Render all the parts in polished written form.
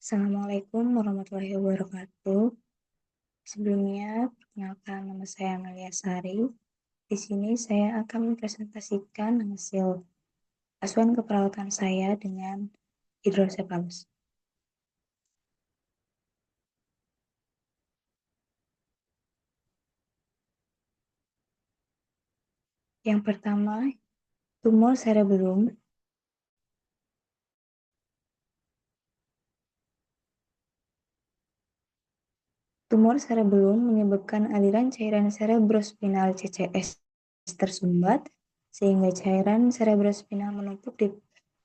Assalamualaikum warahmatullahi wabarakatuh. Sebelumnya, perkenalkan nama saya Amelia Sari. Di sini saya akan mempresentasikan hasil asuhan keperawatan saya dengan hidrosefalus. Yang pertama, tumor cerebellum. Tumor cerebellum menyebabkan aliran cairan cerebrospinal CCS tersumbat, sehingga cairan cerebrospinal menumpuk di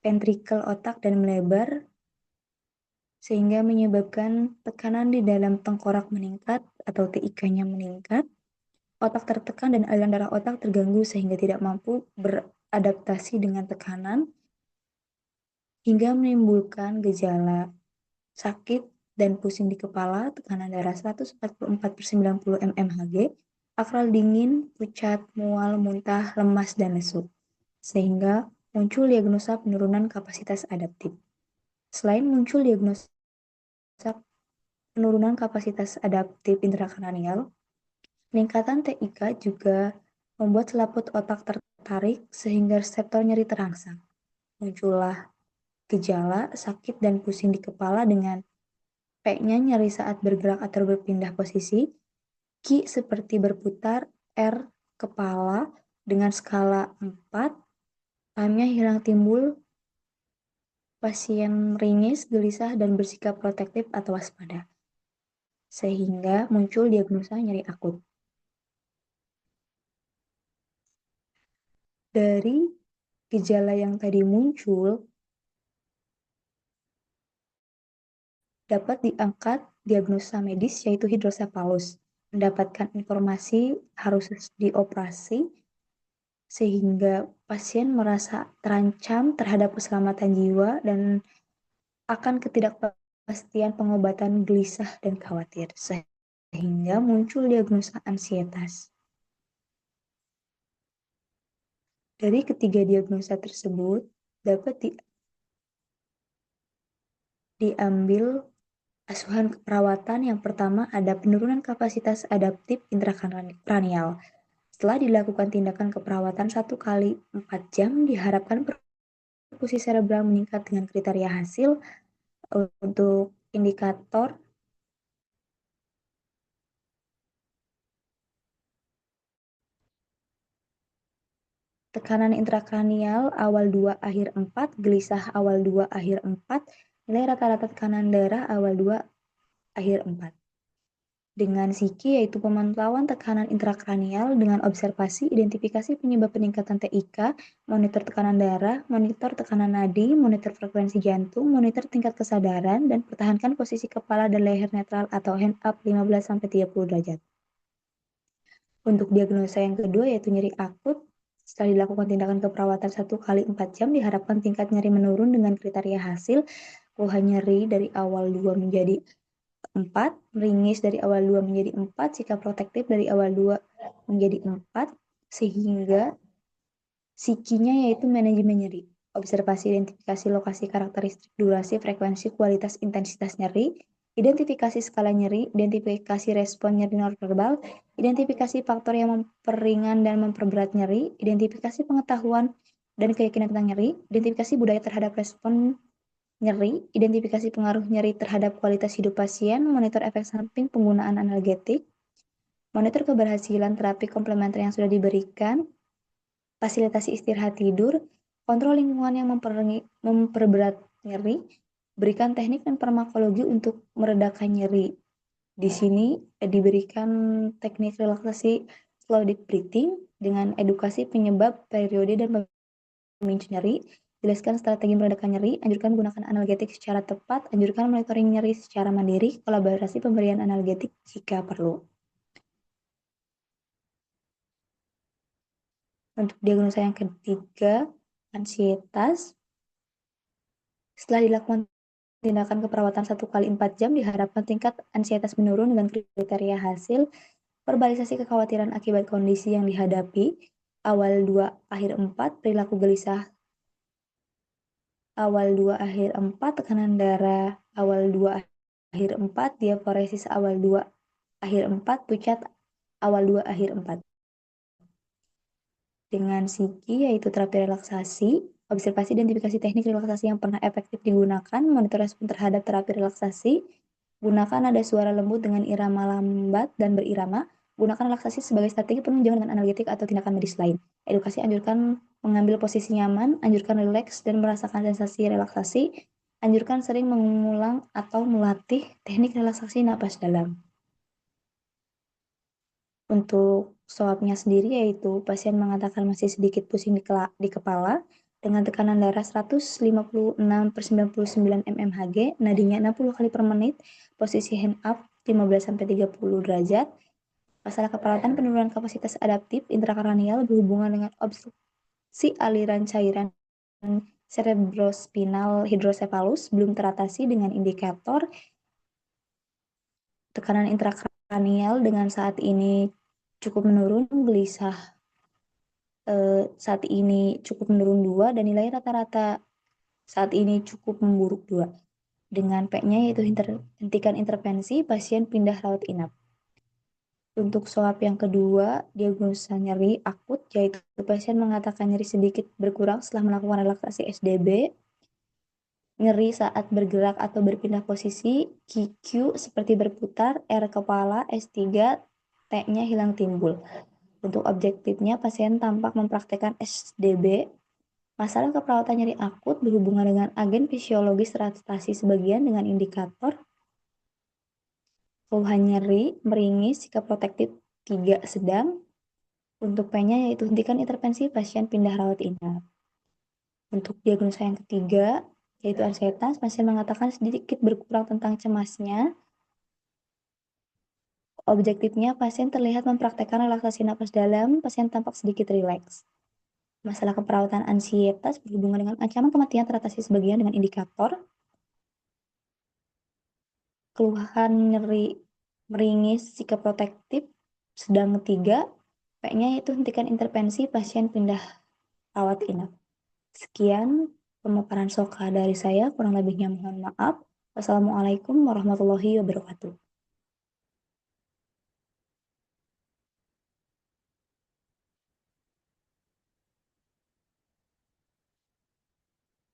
ventrikel otak dan melebar, sehingga menyebabkan tekanan di dalam tengkorak meningkat atau TIK-nya meningkat, otak tertekan dan aliran darah otak terganggu sehingga tidak mampu beradaptasi dengan tekanan, hingga menimbulkan gejala sakit dan pusing di kepala, tekanan darah 144/90 mmHg, akral dingin, pucat, mual, muntah, lemas, dan lesu, sehingga muncul diagnosa penurunan kapasitas adaptif. Selain muncul diagnosa penurunan kapasitas adaptif intrakranial, peningkatan TIK juga membuat selaput otak tertarik sehingga reseptor nyeri terangsang. Muncullah gejala sakit dan pusing di kepala dengan P-nya nyeri saat bergerak atau berpindah posisi, Q seperti berputar, R kepala dengan skala 4, pahamnya hilang timbul, pasien ringis, gelisah, dan bersikap protektif atau waspada, sehingga muncul diagnosa nyeri akut. Dari gejala yang tadi muncul, dapat diangkat diagnosa medis yaitu hidrosefalus. Mendapatkan informasi harus dioperasi sehingga pasien merasa terancam terhadap keselamatan jiwa dan akan ketidakpastian pengobatan gelisah dan khawatir sehingga muncul diagnosa ansietas. Dari ketiga diagnosa tersebut dapat diambil asuhan keperawatan. Yang pertama ada penurunan kapasitas adaptif intrakranial. Setelah dilakukan tindakan keperawatan 1 kali 4 jam, diharapkan perfusi cerebral meningkat dengan kriteria hasil. Untuk indikator tekanan intrakranial awal 2 akhir 4, gelisah awal 2 akhir 4, nilai rata-rata tekanan darah awal 2 akhir 4. Dengan SIKI yaitu pemantauan tekanan intrakranial dengan observasi identifikasi penyebab peningkatan TIK, monitor tekanan darah, monitor tekanan nadi, monitor frekuensi jantung, monitor tingkat kesadaran, dan pertahankan posisi kepala dan leher netral atau hand up 15-30 derajat. Untuk diagnosa yang kedua yaitu nyeri akut, setelah dilakukan tindakan keperawatan 1 kali 4 jam, diharapkan tingkat nyeri menurun dengan kriteria hasil, keluhan nyeri dari awal 2 menjadi 4, meringis dari awal 2 menjadi 4, sikap protektif dari awal 2 menjadi 4, sehingga SIKI-nya yaitu manajemen nyeri, observasi identifikasi lokasi karakteristik durasi, frekuensi, kualitas, intensitas nyeri, identifikasi skala nyeri, identifikasi respon nyeri nonverbal, identifikasi faktor yang memperingan dan memperberat nyeri, identifikasi pengetahuan dan keyakinan tentang nyeri, identifikasi budaya terhadap respon nyeri, identifikasi pengaruh nyeri terhadap kualitas hidup pasien, monitor efek samping penggunaan analgetik, monitor keberhasilan terapi komplementer yang sudah diberikan, fasilitasi istirahat tidur, kontrol lingkungan yang memperberat nyeri, berikan teknik dan farmakologi untuk meredakan nyeri. Di sini diberikan teknik relaksasi slow deep breathing dengan edukasi penyebab, periode, dan pemicu nyeri. Jelaskan strategi meredakan nyeri, anjurkan menggunakan analgetik secara tepat, anjurkan monitoring nyeri secara mandiri, kolaborasi pemberian analgetik jika perlu. Untuk diagnosa yang ketiga, ansietas. Setelah dilakukan tindakan keperawatan 1 kali 4 jam, diharapkan tingkat ansietas menurun dengan kriteria hasil, verbalisasi kekhawatiran akibat kondisi yang dihadapi, awal 2 akhir 4, perilaku gelisah awal 2 akhir 4, tekanan darah awal 2 akhir 4, diaforesis awal 2 akhir 4, pucat awal 2 akhir 4. Dengan Psiki yaitu terapi relaksasi, observasi identifikasi teknik relaksasi yang pernah efektif digunakan, monitor respon terhadap terapi relaksasi, gunakan nada suara lembut dengan irama lambat dan berirama, gunakan relaksasi sebagai strategi penunjang dengan analgetik atau tindakan medis lain. Edukasi anjurkan mengambil posisi nyaman, anjurkan rileks dan merasakan sensasi relaksasi, anjurkan sering mengulang atau melatih teknik relaksasi napas dalam. Untuk swabnya sendiri yaitu pasien mengatakan masih sedikit pusing di kepala dengan tekanan darah 156/99 mmHg, nadinya 60 kali per menit, posisi hand up 15-30 derajat. Masalah keperawatan penurunan kapasitas adaptif intrakranial berhubungan dengan obstruksi aliran cairan cerebrospinal hidrosepalus belum teratasi dengan indikator tekanan intrakranial dengan saat ini cukup menurun, gelisah saat ini cukup menurun 2 dan nilai rata-rata saat ini cukup memburuk 2. Dengan P-nya yaitu hentikan intervensi, pasien pindah rawat inap. Untuk swab yang kedua, diagnosa nyeri akut, yaitu pasien mengatakan nyeri sedikit berkurang setelah melakukan relaksasi SDB, nyeri saat bergerak atau berpindah posisi, QQ seperti berputar, R kepala, S3, T-nya hilang timbul. Untuk objektifnya, pasien tampak mempraktekkan SDB. Masalah keperawatan nyeri akut berhubungan dengan agen fisiologis relastasi sebagian dengan indikator keluhan nyeri, meringis, sikap protektif 3 sedang. Untuk P-nya yaitu hentikan intervensi, pasien pindah rawat inap. Untuk diagnosa yang ketiga, yaitu ansietas, pasien mengatakan sedikit berkurang tentang cemasnya. Objektifnya, pasien terlihat mempraktekkan relaksasi napas dalam, pasien tampak sedikit rileks. Masalah keperawatan ansietas berhubungan dengan ancaman kematian teratasi sebagian dengan indikator keluhan nyeri, meringis, sikap protektif sedang 3, P-nya yaitu hentikan intervensi, pasien pindah rawat inap. Sekian pemaparan SOKA dari saya, kurang lebihnya mohon maaf. Wassalamualaikum warahmatullahi wabarakatuh.